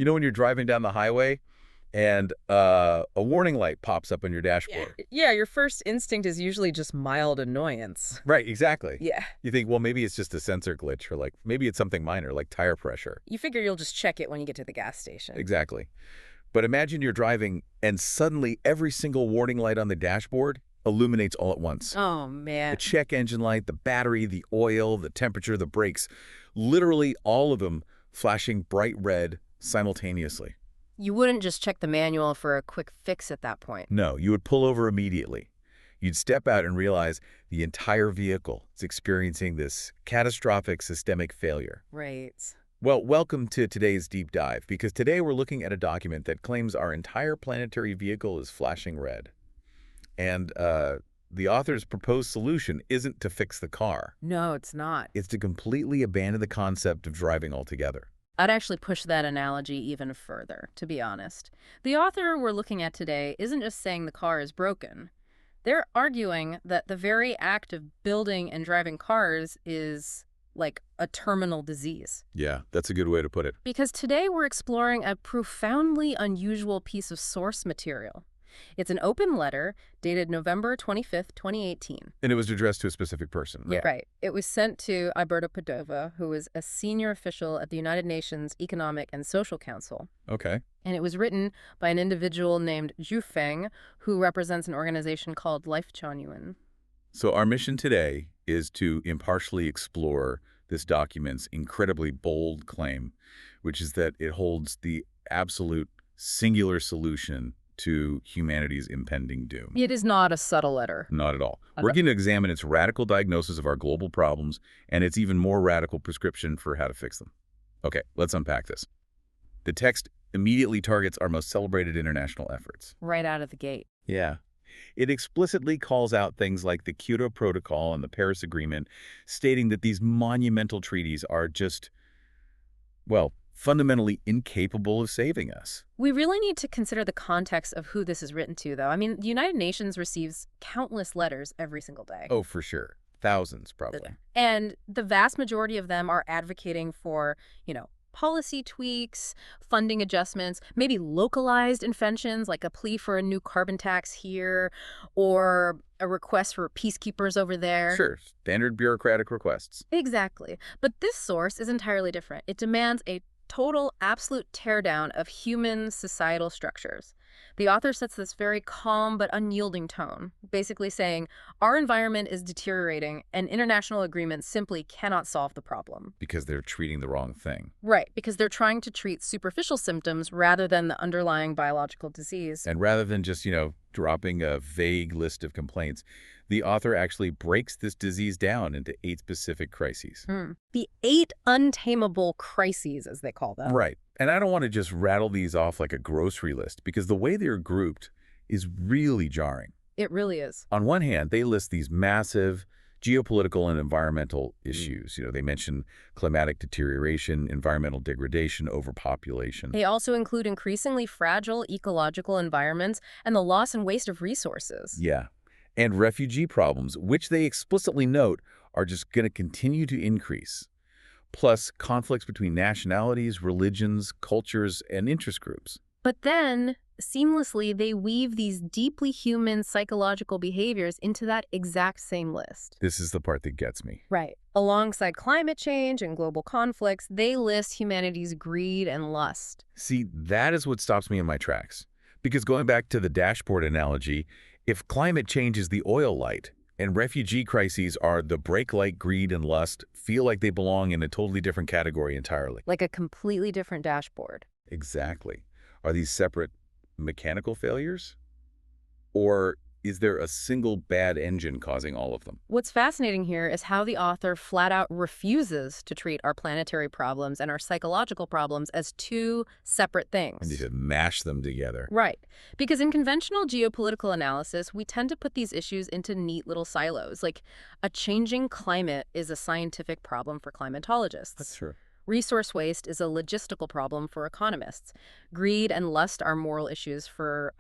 You know when you're driving down the highway and a warning light pops up on your Yeah. dashboard? Yeah, your first instinct is usually just mild annoyance. Right, exactly. Yeah. You think, well, maybe it's just a sensor glitch, or like maybe it's something minor, like tire pressure. You figure you'll just check it when you get to the gas station. Exactly. But imagine you're driving and suddenly every single warning light on the dashboard illuminates all at once. Oh, The man. check engine light, the battery, the oil, the temperature, the brakes, literally all of them flashing bright red simultaneously. You wouldn't just check the manual for a quick fix at that point. No, you would pull over immediately. You'd step out and realize the entire vehicle is experiencing this catastrophic systemic failure. Right. Well, welcome to today's deep dive, because today we're looking at a document that claims our entire planetary vehicle is flashing red. And the author's proposed solution isn't to fix the car. No, it's not. It's to completely abandon the concept of driving altogether. I'd actually push that analogy even further, to be honest. The author we're looking at today isn't just saying the car is broken. They're arguing that the very act of building and driving cars is like a terminal disease. Yeah, that's a good way to put it. Because today we're exploring a profoundly unusual piece of source material. It's an open letter dated November 25th, 2018. And it was addressed to a specific person. Yeah. Right. It was sent to Alberto Padova, who is a senior official at the United Nations Economic and Social Council. Okay. And it was written by an individual named Zhu Feng, who represents an organization called Lifechanyuan. So our mission today is to impartially explore this document's incredibly bold claim, which is that it holds the absolute singular solution to humanity's impending doom. It is not a subtle letter. Not at all. We're going to examine its radical diagnosis of our global problems and its even more radical prescription for how to fix them. Okay, let's unpack this. The text immediately targets our most celebrated international efforts. Right out of the gate. Yeah. It explicitly calls out things like the Kyoto Protocol and the Paris Agreement, stating that these monumental treaties are just, well, fundamentally incapable of saving us. We really need to consider the context of who this is written to, though. I mean, the United Nations receives countless letters every single day. Oh, for sure. Thousands, probably. And the vast majority of them are advocating for, policy tweaks, funding adjustments, maybe localized interventions like a plea for a new carbon tax here or a request for peacekeepers over there. Sure, standard bureaucratic requests. Exactly. But this source is entirely different. It demands a total, absolute teardown of human societal structures. The author sets this very calm but unyielding tone, basically saying, our environment is deteriorating and international agreements simply cannot solve the problem. Because they're treating the wrong thing. Right, because they're trying to treat superficial symptoms rather than the underlying biological disease. And rather than just, dropping a vague list of complaints, the author actually breaks this disease down into 8 specific crises. The 8 untamable crises, as they call them. Right. And I don't want to just rattle these off like a grocery list, because the way they're grouped is really jarring. It really is. On one hand, they list these massive geopolitical and environmental issues. They mention climatic deterioration, environmental degradation, overpopulation. They also include increasingly fragile ecological environments and the loss and waste of resources. Yeah. And refugee problems, which they explicitly note are just going to continue to increase. Plus conflicts between nationalities, religions, cultures, and interest groups. But then, seamlessly, they weave these deeply human psychological behaviors into that exact same list. This is the part that gets me. Right. Alongside climate change and global conflicts, they list humanity's greed and lust. See, that is what stops me in my tracks. Because going back to the dashboard analogy, if climate change is the oil light, and refugee crises are the brake light, greed and lust, feel like they belong in a totally different category entirely. Like a completely different dashboard. Exactly. Are these separate mechanical failures? Or is there a single bad engine causing all of them? What's fascinating here is how the author flat out refuses to treat our planetary problems and our psychological problems as 2 separate things. And you should mash them together. Right. Because in conventional geopolitical analysis, we tend to put these issues into neat little silos. Like, a changing climate is a scientific problem for climatologists. That's true. Resource waste is a logistical problem for economists. Greed and lust are moral issues for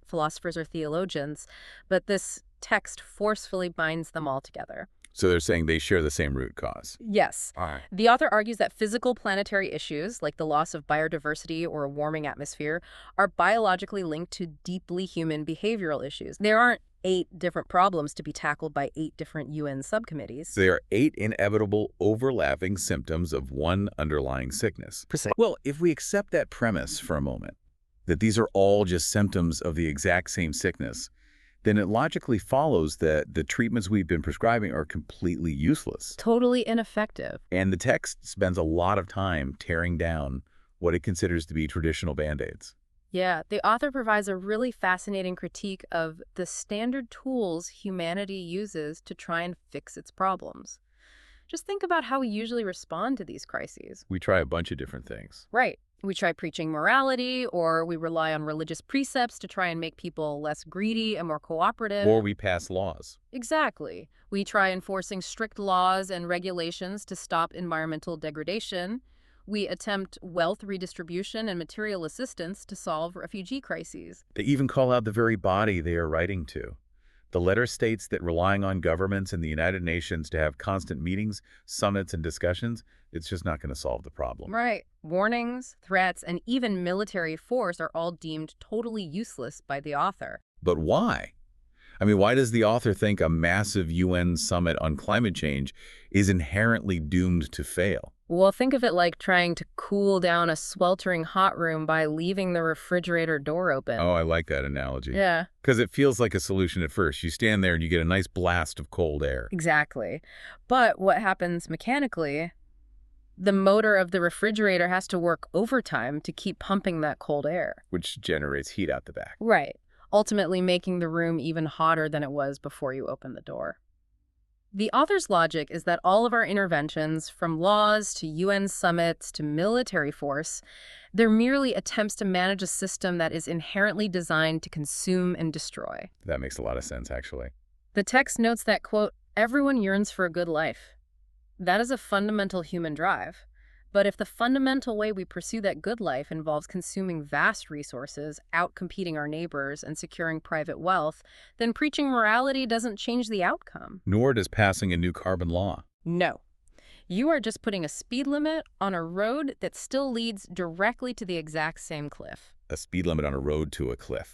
philosophers or theologians, but this text forcefully binds them all together. So they're saying they share the same root cause. Yes. All right. The author argues that physical planetary issues, like the loss of biodiversity or a warming atmosphere, are biologically linked to deeply human behavioral issues. There aren't 8 different problems to be tackled by 8 different UN subcommittees. There are 8 inevitable overlapping symptoms of one underlying sickness. Precise. Well, if we accept that premise for a moment, that these are all just symptoms of the exact same sickness, then it logically follows that the treatments we've been prescribing are completely useless. Totally ineffective. And the text spends a lot of time tearing down what it considers to be traditional Band-Aids. Yeah, the author provides a really fascinating critique of the standard tools humanity uses to try and fix its problems. Just think about how we usually respond to these crises. We try a bunch of different things. Right. We try preaching morality, or we rely on religious precepts to try and make people less greedy and more cooperative. Or we pass laws. Exactly. We try enforcing strict laws and regulations to stop environmental degradation. We attempt wealth redistribution and material assistance to solve refugee crises. They even call out the very body they are writing to. The letter states that relying on governments and the United Nations to have constant meetings, summits, and discussions, it's just not going to solve the problem. Right. Warnings, threats, and even military force are all deemed totally useless by the author. But why? I mean, why does the author think a massive UN summit on climate change is inherently doomed to fail? Well, think of it like trying to cool down a sweltering hot room by leaving the refrigerator door open. Oh, I like that analogy. Yeah, Because it feels like a solution at first. You stand there and you get a nice blast of cold air. exactly. But what happens mechanically? The motor of the refrigerator has to work overtime to keep pumping that cold air. Which generates heat out the back. Right. Ultimately making the room even hotter than it was before you opened the door. The author's logic is that all of our interventions, from laws to UN summits to military force, they're merely attempts to manage a system that is inherently designed to consume and destroy. That makes a lot of sense, actually. The text notes that, quote, everyone yearns for a good life. That is a fundamental human drive. But if the fundamental way we pursue that good life involves consuming vast resources, outcompeting our neighbors, and securing private wealth, then preaching morality doesn't change the outcome. Nor does passing a new carbon law. No. You are just putting a speed limit on a road that still leads directly to the exact same cliff. A speed limit on a road to a cliff.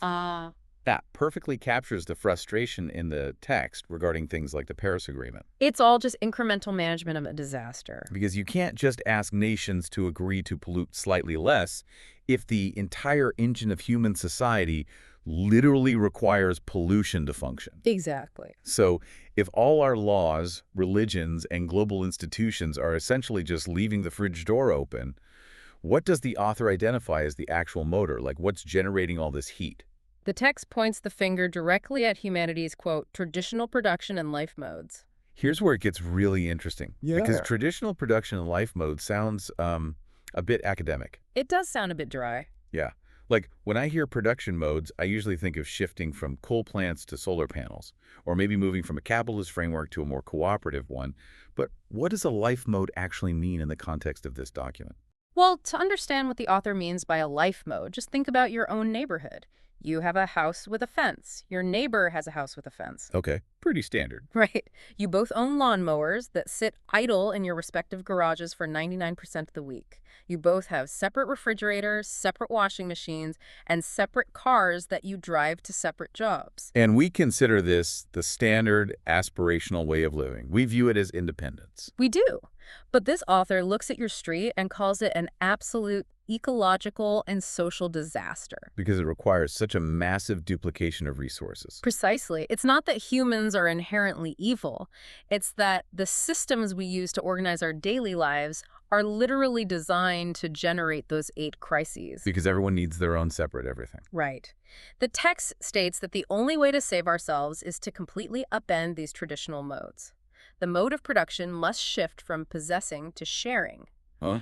That perfectly captures the frustration in the text regarding things like the Paris Agreement. It's all just incremental management of a disaster. Because you can't just ask nations to agree to pollute slightly less if the entire engine of human society literally requires pollution to function. Exactly. So if all our laws, religions, and global institutions are essentially just leaving the fridge door open, what does the author identify as the actual motor? Like, what's generating all this heat? The text points the finger directly at humanity's, quote, traditional production and life modes. Here's where it gets really interesting. Yeah. Because traditional production and life mode sounds a bit academic. It does sound a bit dry. Yeah. Like, when I hear production modes, I usually think of shifting from coal plants to solar panels, or maybe moving from a capitalist framework to a more cooperative one. But what does a life mode actually mean in the context of this document? Well, to understand what the author means by a life mode, just think about your own neighborhood. You have a house with a fence. Your neighbor has a house with a fence. Okay, pretty standard. Right. You both own lawnmowers that sit idle in your respective garages for 99% of the week. You both have separate refrigerators, separate washing machines, and separate cars that you drive to separate jobs. And we consider this the standard aspirational way of living. We view it as independence. We do. But this author looks at your street and calls it an absolute ecological and social disaster. Because it requires such a massive duplication of resources. Precisely. It's not that humans are inherently evil. It's that the systems we use to organize our daily lives are literally designed to generate those 8 crises. Because everyone needs their own separate everything. Right. The text states that the only way to save ourselves is to completely upend these traditional modes. The mode of production must shift from possessing to sharing,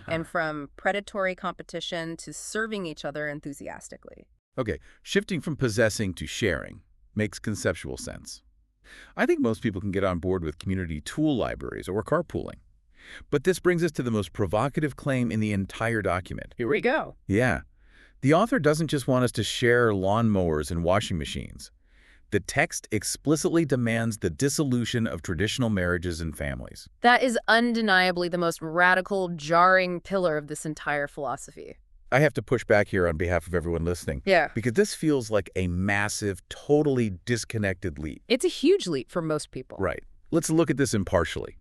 and from predatory competition to serving each other enthusiastically. Okay, shifting from possessing to sharing makes conceptual sense. I think most people can get on board with community tool libraries or carpooling. But this brings us to the most provocative claim in the entire document. Here we go. Yeah. The author doesn't just want us to share lawnmowers and washing machines. The text explicitly demands the dissolution of traditional marriages and families. That is undeniably the most radical, jarring pillar of this entire philosophy. I have to push back here on behalf of everyone listening, Yeah. because this feels like a massive, totally disconnected leap. It's a huge leap for most people. Right. Let's look at this impartially.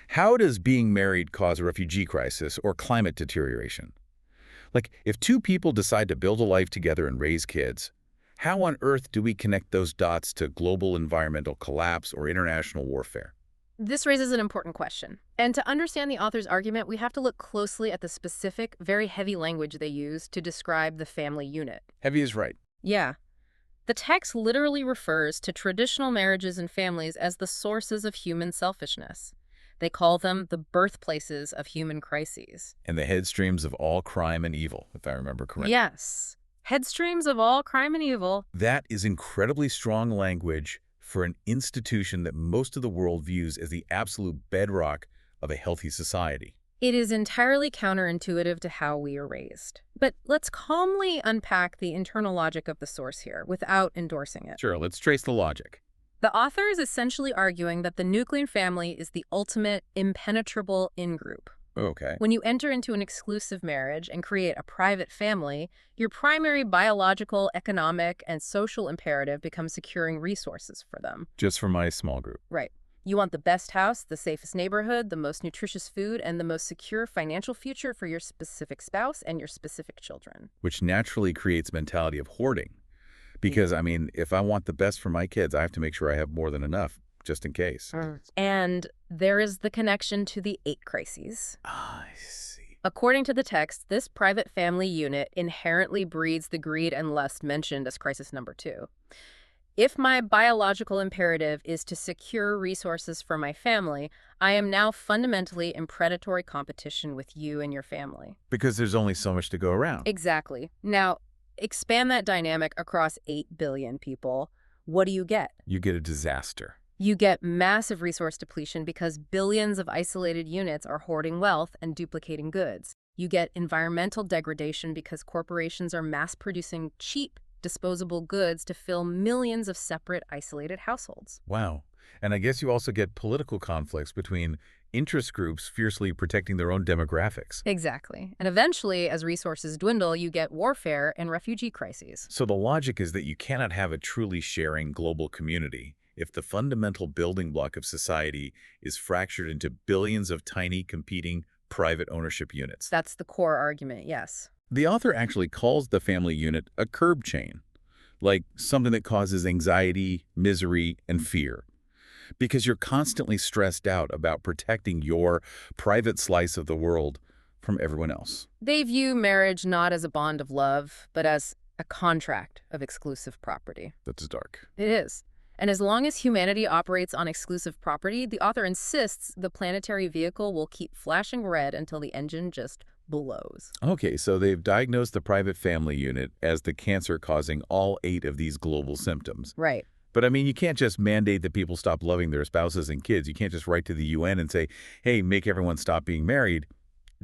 How does being married cause a refugee crisis or climate deterioration? Like, if two people decide to build a life together and raise kids, how on earth do we connect those dots to global environmental collapse or international warfare? This raises an important question. And to understand the author's argument, we have to look closely at the specific, very heavy language they use to describe the family unit. Heavy is right. Yeah. The text literally refers to traditional marriages and families as the sources of human selfishness. They call them the birthplaces of human crises. And the headstreams of all crime and evil, if I remember correctly. Yes. Headstreams of all crime and evil. That is incredibly strong language for an institution that most of the world views as the absolute bedrock of a healthy society. It is entirely counterintuitive to how we are raised. But let's calmly unpack the internal logic of the source here without endorsing it. Sure, let's trace the logic. The author is essentially arguing that the nuclear family is the ultimate impenetrable in-group. Okay. When you enter into an exclusive marriage and create a private family, your primary biological, economic, and social imperative becomes securing resources for them. Just for my small group. Right. You want the best house, the safest neighborhood, the most nutritious food, and the most secure financial future for your specific spouse and your specific children. Which naturally creates a mentality of hoarding. Because, I mean, if I want the best for my kids, I have to make sure I have more than enough, just in case. And there is the connection to the 8 crises. I see. According to the text, this private family unit inherently breeds the greed and lust mentioned as crisis number 2. If my biological imperative is to secure resources for my family, I am now fundamentally in predatory competition with you and your family. Because there's only so much to go around. Exactly. Now, expand that dynamic across 8 billion people. What do you get? You get a disaster. You get massive resource depletion because billions of isolated units are hoarding wealth and duplicating goods. You get environmental degradation because corporations are mass-producing cheap, disposable goods to fill millions of separate, isolated households. Wow. And I guess you also get political conflicts between interest groups fiercely protecting their own demographics. Exactly. And eventually, as resources dwindle, you get warfare and refugee crises. So the logic is that you cannot have a truly sharing global community if the fundamental building block of society is fractured into billions of tiny, competing, private ownership units. That's the core argument, yes. The author actually calls the family unit a curb chain, like something that causes anxiety, misery, and fear. Because you're constantly stressed out about protecting your private slice of the world from everyone else. They view marriage not as a bond of love, but as a contract of exclusive property. That's dark. It is. And as long as humanity operates on exclusive property, the author insists the planetary vehicle will keep flashing red until the engine just blows. Okay, so they've diagnosed the private family unit as the cancer causing all 8 of these global symptoms. Right. But I mean, you can't just mandate that people stop loving their spouses and kids. You can't just write to the UN and say, hey, make everyone stop being married.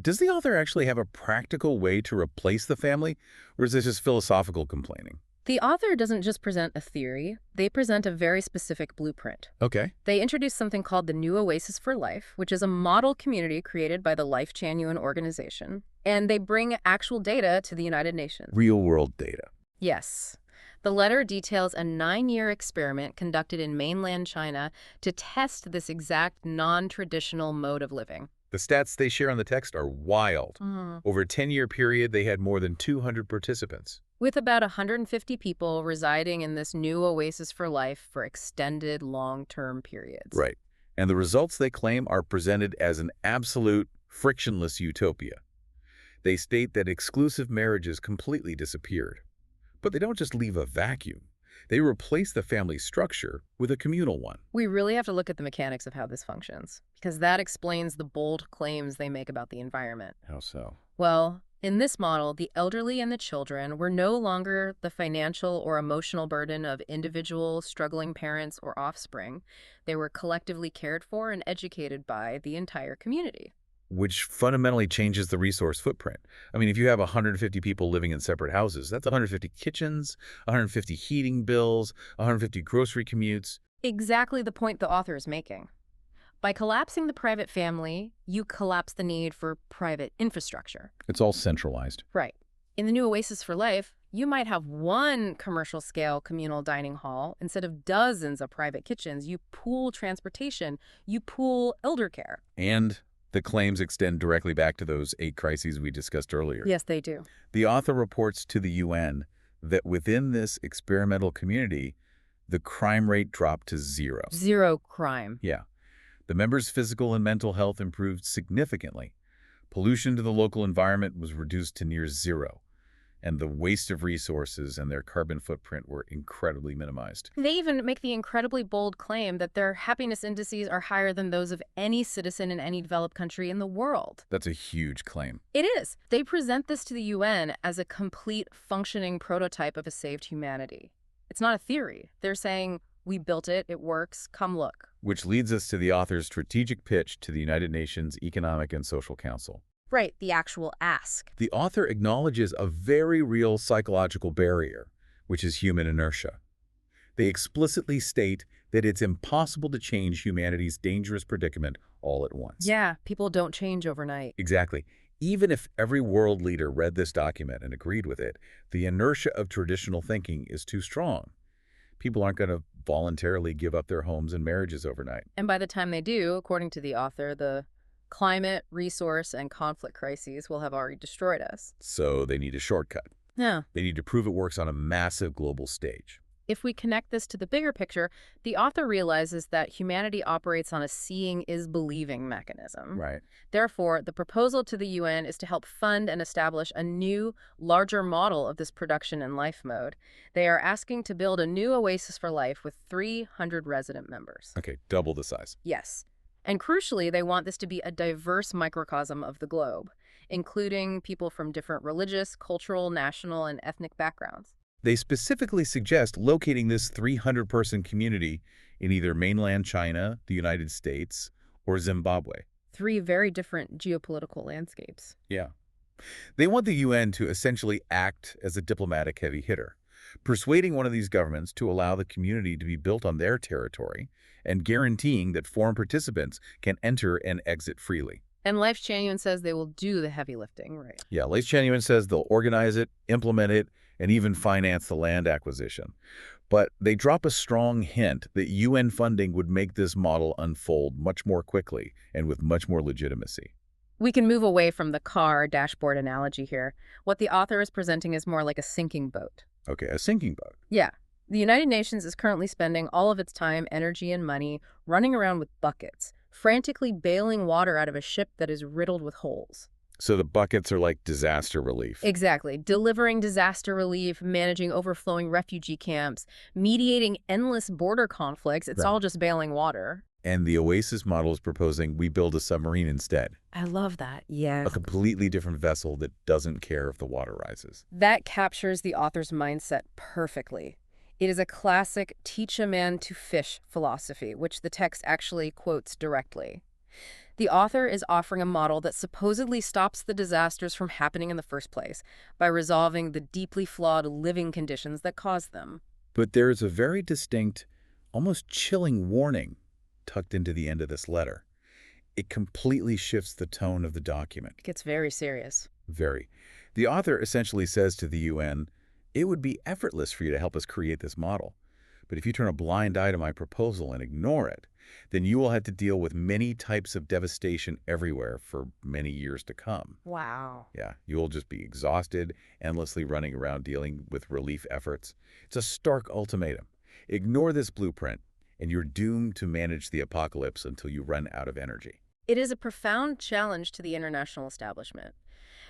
Does the author actually have a practical way to replace the family? Or is this just philosophical complaining? The author doesn't just present a theory, they present a very specific blueprint. Okay. They introduce something called the New Oasis for Life, which is a model community created by the Lifechanyuan organization. And they bring actual data to the United Nations. Real-world data. Yes. The letter details a 9-year experiment conducted in mainland China to test this exact non-traditional mode of living. The stats they share on the text are wild. Mm-hmm. Over a 10-year period, they had more than 200 participants. With about 150 people residing in this New Oasis for Life for extended long-term periods. Right. And the results they claim are presented as an absolute, frictionless utopia. They state that exclusive marriages completely disappeared. But they don't just leave a vacuum. They replace the family structure with a communal one. We really have to look at the mechanics of how this functions, because that explains the bold claims they make about the environment. How so? Well, in this model, the elderly and the children were no longer the financial or emotional burden of individual struggling parents or offspring. They were collectively cared for and educated by the entire community. which fundamentally changes the resource footprint. I mean, if you have 150 people living in separate houses, that's 150 kitchens, 150 heating bills, 150 grocery commutes. Exactly the point the author is making. By collapsing the private family, you collapse the need for private infrastructure. It's all centralized. Right. In the new Oasis for Life, you might have one commercial-scale communal dining hall instead of dozens of private kitchens. You pool transportation. You pool elder care. And the claims extend directly back to those 8 crises we discussed earlier. Yes, they do. The author reports to the UN that within this experimental community, the crime rate dropped to 0. Zero crime. Yeah. The members' physical and mental health improved significantly. Pollution to the local environment was reduced to near 0. And the waste of resources and their carbon footprint were incredibly minimized. They even make the incredibly bold claim that their happiness indices are higher than those of any citizen in any developed country in the world. That's a huge claim. It is. They present this to the UN as a complete functioning prototype of a saved humanity. It's not a theory. They're saying, we built it, it works, come look. Which leads us to the author's strategic pitch to the United Nations Economic and Social Council. Right, the actual ask. The author acknowledges a very real psychological barrier, which is human inertia. They explicitly state that it's impossible to change humanity's dangerous predicament all at once. Yeah, people don't change overnight. Exactly. Even if every world leader read this document and agreed with it, the inertia of traditional thinking is too strong. People aren't going to voluntarily give up their homes and marriages overnight. And by the time they do, according to the author, the climate, resource, and conflict crises will have already destroyed us. So they need a shortcut. Yeah. They need to prove it works on a massive global stage. If we connect this to the bigger picture, the author realizes that humanity operates on a seeing is believing mechanism. Right. Therefore, the proposal to the UN is to help fund and establish a new, larger model of this production and life mode. They are asking to build a new Oasis for Life with 300 resident members. Okay, double the size. Yes. And crucially, they want this to be a diverse microcosm of the globe, including people from different religious, cultural, national, and ethnic backgrounds. They specifically suggest locating this 300-person community in either mainland China, the United States, or Zimbabwe. 3 very different geopolitical landscapes. Yeah. They want the UN to essentially act as a diplomatic heavy hitter, persuading one of these governments to allow the community to be built on their territory and guaranteeing that foreign participants can enter and exit freely. And Lifechanyuan says they will do the heavy lifting, right? Yeah, Lifechanyuan says they'll organize it, implement it, and even finance the land acquisition. But they drop a strong hint that UN funding would make this model unfold much more quickly and with much more legitimacy. We can move away from the car dashboard analogy here. What the author is presenting is more like a sinking boat. Okay, a sinking boat. Yeah. The United Nations is currently spending all of its time, energy, and money running around with buckets, frantically bailing water out of a ship that is riddled with holes. So the buckets are like disaster relief. Exactly. Delivering disaster relief, managing overflowing refugee camps, mediating endless border conflicts. It's Right. all just bailing water. And the Oasis model is proposing we build a submarine instead. I love that. Yeah. A completely different vessel that doesn't care if the water rises. That captures the author's mindset perfectly. It is a classic teach a man to fish philosophy, which the text actually quotes directly. The author is offering a model that supposedly stops the disasters from happening in the first place by resolving the deeply flawed living conditions that cause them. But there is a very distinct, almost chilling warning tucked into the end of this letter. It completely shifts the tone of the document. It gets very serious. Very. The author essentially says to the UN, it would be effortless for you to help us create this model. But if you turn a blind eye to my proposal and ignore it, then you will have to deal with many types of devastation everywhere for many years to come. Wow. Yeah, you will just be exhausted, endlessly running around dealing with relief efforts. It's a stark ultimatum. Ignore this blueprint, and you're doomed to manage the apocalypse until you run out of energy. It is a profound challenge to the international establishment.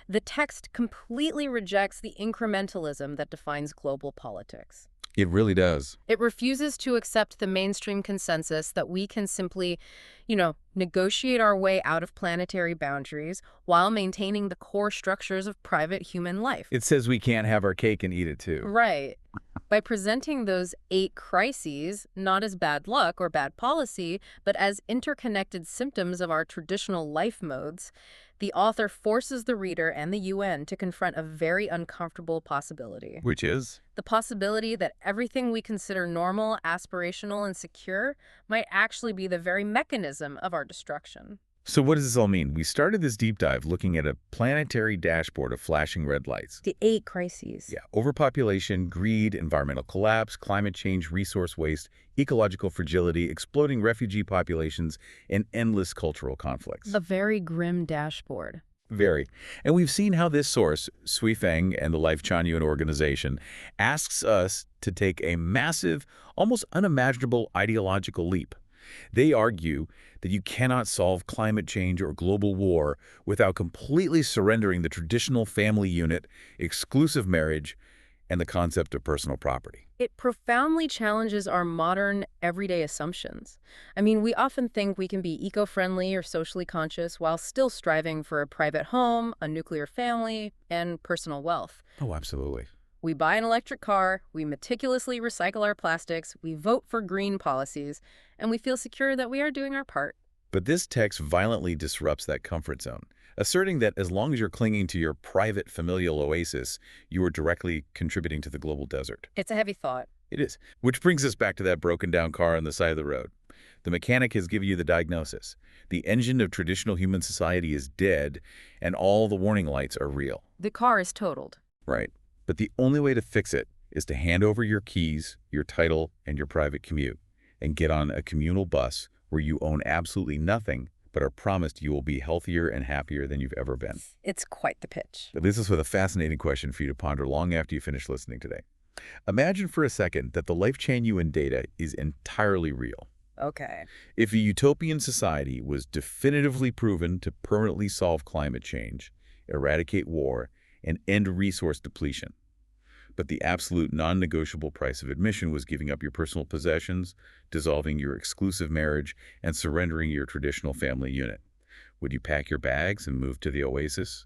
The text completely rejects the incrementalism that defines global politics. It really does. It refuses to accept the mainstream consensus that we can simply, negotiate our way out of planetary boundaries while maintaining the core structures of private human life. It says we can't have our cake and eat it too. Right. By presenting those 8 crises not as bad luck or bad policy, but as interconnected symptoms of our traditional life modes, the author forces the reader and the UN to confront a very uncomfortable possibility. Which is? The possibility that everything we consider normal, aspirational, and secure might actually be the very mechanism of our destruction. So what does this all mean? We started this deep dive looking at a planetary dashboard of flashing red lights. The 8 crises. Yeah, overpopulation, greed, environmental collapse, climate change, resource waste, ecological fragility, exploding refugee populations, and endless cultural conflicts. A very grim dashboard. Very. And we've seen how this source, Feng and the Lifechanyuan organization, asks us to take a massive, almost unimaginable ideological leap. They argue that you cannot solve climate change or global war without completely surrendering the traditional family unit, exclusive marriage, and the concept of personal property. It profoundly challenges our modern, everyday assumptions. I mean, we often think we can be eco-friendly or socially conscious while still striving for a private home, a nuclear family, and personal wealth. Oh, absolutely. We buy an electric car, we meticulously recycle our plastics, we vote for green policies, and we feel secure that we are doing our part. But this text violently disrupts that comfort zone, asserting that as long as you're clinging to your private familial oasis, you are directly contributing to the global desert. It's a heavy thought. It is. Which brings us back to that broken down car on the side of the road. The mechanic has given you the diagnosis. The engine of traditional human society is dead, and all the warning lights are real. The car is totaled. Right. But the only way to fix it is to hand over your keys, your title, and your private commute, and get on a communal bus where you own absolutely nothing, but are promised you will be healthier and happier than you've ever been. It's quite the pitch. That leaves us with a fascinating question for you to ponder long after you finish listening today. Imagine for a second that the Lifechanyuan data is entirely real. Okay. If a utopian society was definitively proven to permanently solve climate change, eradicate war, and end resource depletion, but the absolute non-negotiable price of admission was giving up your personal possessions, dissolving your exclusive marriage, and surrendering your traditional family unit, would you pack your bags and move to the oasis,